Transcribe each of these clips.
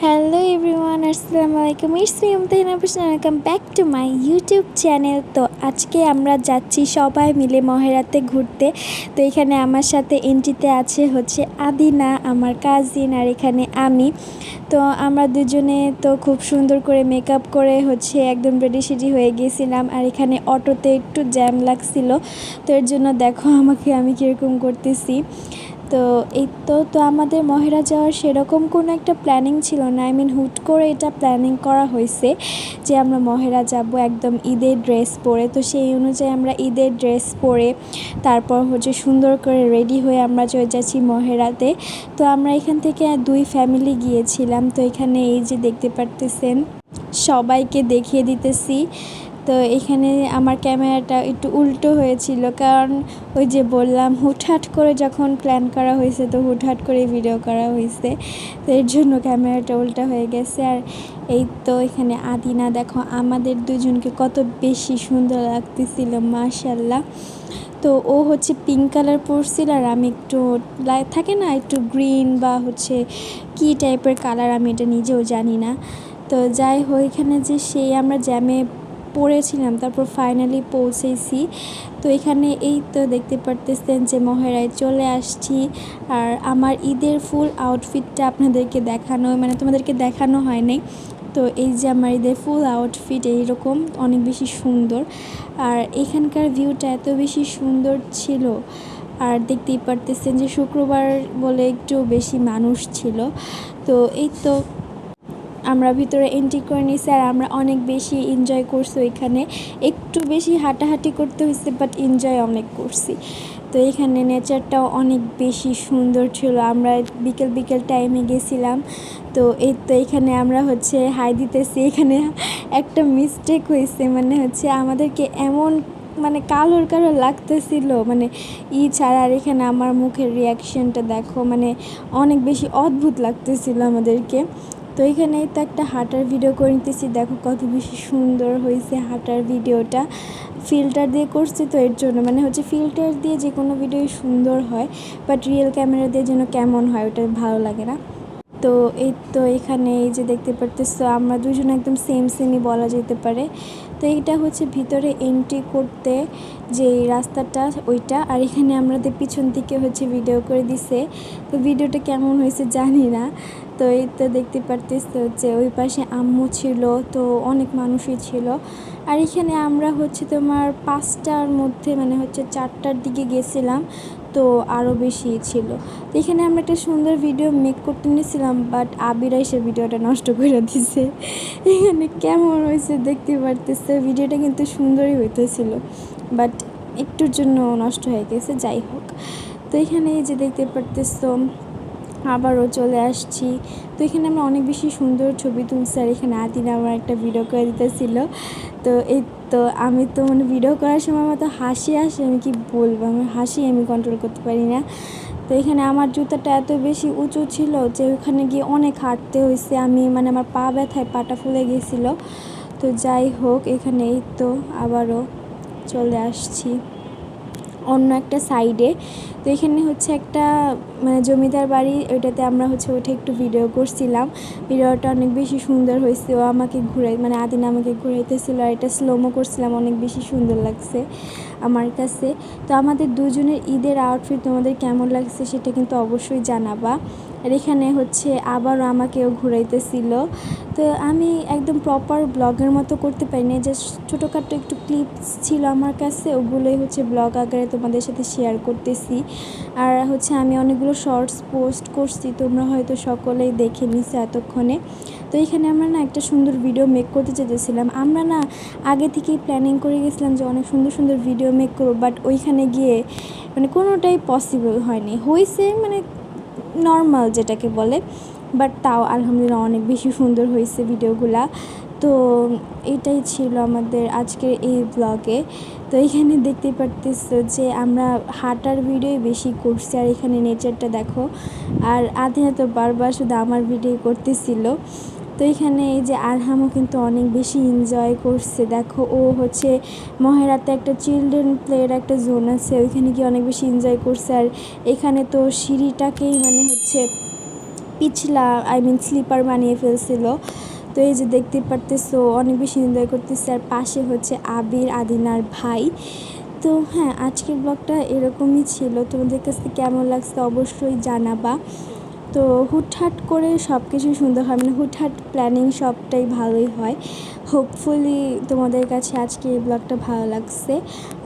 Hello everyone, আসসালামু আলাইকুম। It's me Mumtahina Hossain, welcome back to my YouTube channel. তো আজকে আমরা যাচ্ছি সবাই মিলে মহেরাতে ঘুরতে। তো এখানে আমার সাথে এন্ট্রিতে আছে হচ্ছে আদিনা, আমার কাজিন, আর এখানে আমি। তো আমরা দুজনে তো খুব সুন্দর করে মেকআপ করে হচ্ছে একদম রেডি সেডি হয়ে গিয়েছিলাম। আর এখানে অটোতে একটু জ্যাম লাগছিল, তো এর জন্য দেখো আমি কীরকম করতেছি। তো এই তো আমাদের মহেরা যাওয়ার সেরকম কোনো একটা প্ল্যানিং ছিল না। হুট করে এটা প্ল্যানিং করা হয়েছে যে আমরা মহেরা যাব একদম ঈদের ড্রেস পরে। তো সেই অনুযায়ী আমরা ঈদের ড্রেস পরে তারপর হচ্ছে সুন্দর করে রেডি হয়ে আমরা চলে যাচ্ছি মহেরাতে। তো আমরা এখান থেকে 2 ফ্যামিলি গিয়েছিলাম। তো এখানে এই যে দেখতে পারতেছেন সবাইকে দেখিয়ে দিতেছি। তো এখানে আমার ক্যামেরাটা একটু উল্টো হয়েছিল, কারণ ওই যে বললাম হুটহাট করে যখন প্ল্যান করা হয়েছে তো হুটহাট করে ভিডিও করা হয়েছে, তো এর জন্য ক্যামেরাটা উল্টা হয়ে গেছে। আর এই তো এখানে আদিনা দেখো আমাদের দুজনকে কত বেশি সুন্দর লাগতেছিল, মাশাল্লাহ। তো ও হচ্ছে পিঙ্ক কালার পরছিল আর আমি একটু থাকে না একটু গ্রিন বা হচ্ছে কী টাইপের কালার, আমি এটা নিজেও জানি না। তো যাই হোক, এখানে যে সেই আমরা জ্যামে পড়েছিলাম, তারপর ফাইনালি পৌঁছেছি। তো এখানে এই তো দেখতে পারতেছেন যে মহেরায় চলে আসছি। আর আমার ঈদের ফুল আউটফিটটা আপনাদেরকে তোমাদেরকে দেখানো হয় নাই। তো এই যে আমার ঈদের ফুল আউটফিট এইরকম অনেক বেশি সুন্দর। আর এখানকার ভিউটা এত বেশি সুন্দর ছিল। আর দেখতেই পারতেছেন যে শুক্রবার বলে একটু বেশি মানুষ ছিল। তো এই তো আমরা ভিতরে এন্ট্রি করে নিয়েছি আর আমরা অনেক বেশি এনজয় করছি। ওইখানে একটু বেশি হাঁটাহাঁটি করতে হয়েছে, বাট এনজয় অনেক করছি। তো এখানে নেচারটাও অনেক বেশি সুন্দর ছিল। আমরা বিকেল টাইমে গেছিলাম। তো এই তো এখানে আমরা হচ্ছে হাই দিতেছি। এখানে একটা মিস্টেক হয়েছে, হচ্ছে আমাদেরকে এমন কালোর লাগতেছিল ছাড়া। আর এখানে আমার মুখের রিয়াকশানটা দেখো, অনেক বেশি অদ্ভুত লাগতেছিল আমাদেরকে। তো এখানেই তো একটা হাঁটার ভিডিও করে নিতেছি, দেখো কত বেশি সুন্দর হয়েছে হাঁটার ভিডিওটা। ফিল্টার দিয়ে করছি, তো এর জন্য হচ্ছে ফিল্টার দিয়ে যে কোনো ভিডিওই সুন্দর হয়, বাট রিয়েল ক্যামেরা দিয়ে যেন কেমন হয় ওটা ভালো লাগে না। তো এই তো এখানে এই যে দেখতে পারতেছো আমরা দুজন একদম সেমই বলা যেতে পারে। তো এইটা হচ্ছে ভিতরে এন্ট্রি করতে যে রাস্তাটা ওইটা। আর এখানে আমাদের পিছন থেকে হচ্ছে ভিডিও করে দিছে। তো ভিডিওটা কেমন হয়েছে জানি না। তো এই তো দেখতে পারতেছো যে ওই পাশে আম্মু ছিল, তো অনেক মানুষই ছিল। আর এখানে আমরা হচ্ছে তোমার 5টার মধ্যে হচ্ছে 4টার দিকে গেছিলাম, তো আরও বেশি ছিল। তো এখানে আমরা একটা সুন্দর ভিডিও মেক করতে নিয়েছিলাম, বাট আবিরা এসে ভিডিওটা নষ্ট করে দিছে। এখানে কেমন হয়েছে দেখতে পারতেছে, ভিডিওটা কিন্তু সুন্দরই হইতেছিল, বাট একটুর জন্য নষ্ট হয়ে গেছে। যাই হোক, তো এখানে এই যে দেখতে পারতেছো আবারও চলে আসছি। তো এখানে আমরা অনেক বেশি সুন্দর ছবি তুলছি। আর এখানে আদিনা আমার একটা ভিডিও করে দিতেছিল। তো এই তো আমি তো ভিডিও করার সময় মতো হাসি আসে, আমি কি বলবো, আমার হাসি আমি কন্ট্রোল করতে পারি না। তো এখানে আমার জুতাটা এত বেশি উঁচু ছিল যে ওখানে গিয়ে অনেক হাঁটতে হয়েছে। আমি আমার পা ব্যথায় পাটা ফুলে গেছিলো। তো যাই হোক, এখানে এই তো আবারও চলে আসছি অন্য একটা সাইডে। তো এখানে হচ্ছে একটা জমিদার বাড়ি, ওইটাতে আমরা হচ্ছে ওইটা একটু ভিডিও করছিলাম। ভিডিওটা অনেক বেশি সুন্দর হয়েছে। ও আমাকে আদিনা আমাকে ঘুরাইতেছিল, আর এটা স্লোমো করছিলাম, অনেক বেশি সুন্দর লাগছে আমার কাছে। তো আমাদের দুজনের ঈদের আউটফিট তোমাদের কেমন লাগছে সেটা কিন্তু অবশ্যই জানাবা। আর এখানে হচ্ছে আবারও আমাকেও ঘুরাইতেছিল। তো আমি একদম প্রপার ব্লগের মতো করতে পারিনি, জাস্ট ছোটোখাটো একটু ক্লিপস ছিল আমার কাছে, ওগুলোই হচ্ছে ব্লগ আকারে তোমাদের সাথে শেয়ার করতেছি। আর হচ্ছে আমি অনেকগুলো শর্টস পোস্ট করছি, তোমরা হয়তো সকলেই দেখে নিছো এতক্ষণে। তো এখানে আমরা একটা সুন্দর ভিডিও মেক করতে চেয়েছিলাম। আমরা আগে থেকেই প্ল্যানিং করে গেছিলাম যে অনেক সুন্দর সুন্দর ভিডিও মেক করবো, বাট ওইখানে গিয়ে কোনোটাই পসিবল হয়নি। হয়েছে নর্মাল যেটাকে বলে, বাট তাও আলহামদুলিল্লাহ অনেক বেশি সুন্দর হয়েছে ভিডিওগুলা। তো এটাই ছিল আমাদের আজকের এই ব্লগে। তো এখানে দেখতে পারতেছো যে আমরা হাঁটার ভিডিওই বেশি করছি। আর এখানে নেচারটা দেখো। আর আদিনা তো বারবার শুধু আমার ভিডিও করতেছিল। তো এখানে এই যে আরহামও কিন্তু অনেক বেশি এনজয় করছে। দেখো, ও হচ্ছে মহেরাতে একটা চিলড্রেন প্লের একটা জোন আছে, ওইখানে গিয়ে অনেক বেশি এনজয় করছে। আর এখানে তো সিঁড়িটাকেই হচ্ছে পিছলা স্লিপার বানিয়ে ফেলছিল। তো এই যে দেখতে পারতেছো অনেক বেশি এনজয় করতেছে। আর পাশে হচ্ছে আবির, আদিনার ভাই। তো হ্যাঁ, আজকের ব্লগটা এরকমই ছিল। তোমাদের কাছে কেমন লাগছে অবশ্যই জানাবা। তো হুটহাট করে সব কিছুই সুন্দর হয়, হুটহাট প্ল্যানিং সবটাই ভালোই হয়। হোপফুলি তোমাদের কাছে আজকে এই ব্লগটা ভালো লাগছে,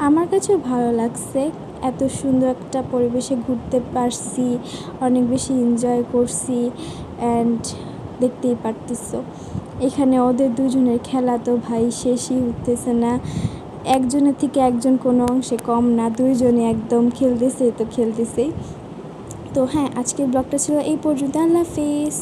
আমার কাছেও ভালো লাগছে। এত সুন্দর একটা পরিবেশে ঘুরতে পারছি, অনেক বেশি এনজয় করছি। অ্যান্ড দেখতেই পারতেছো এখানে ওদের দুজনের খেলা তো ভাই শেষই হতেছে না। একজনের থেকে একজন কোনো অংশে কম না, দুইজনে একদম খেলতেছে তো খেলতেছেই। তো হ্যাঁ, আজকের ব্লগটা ছিল এই পর্যন্ত। আল্লাহ হাফিজ।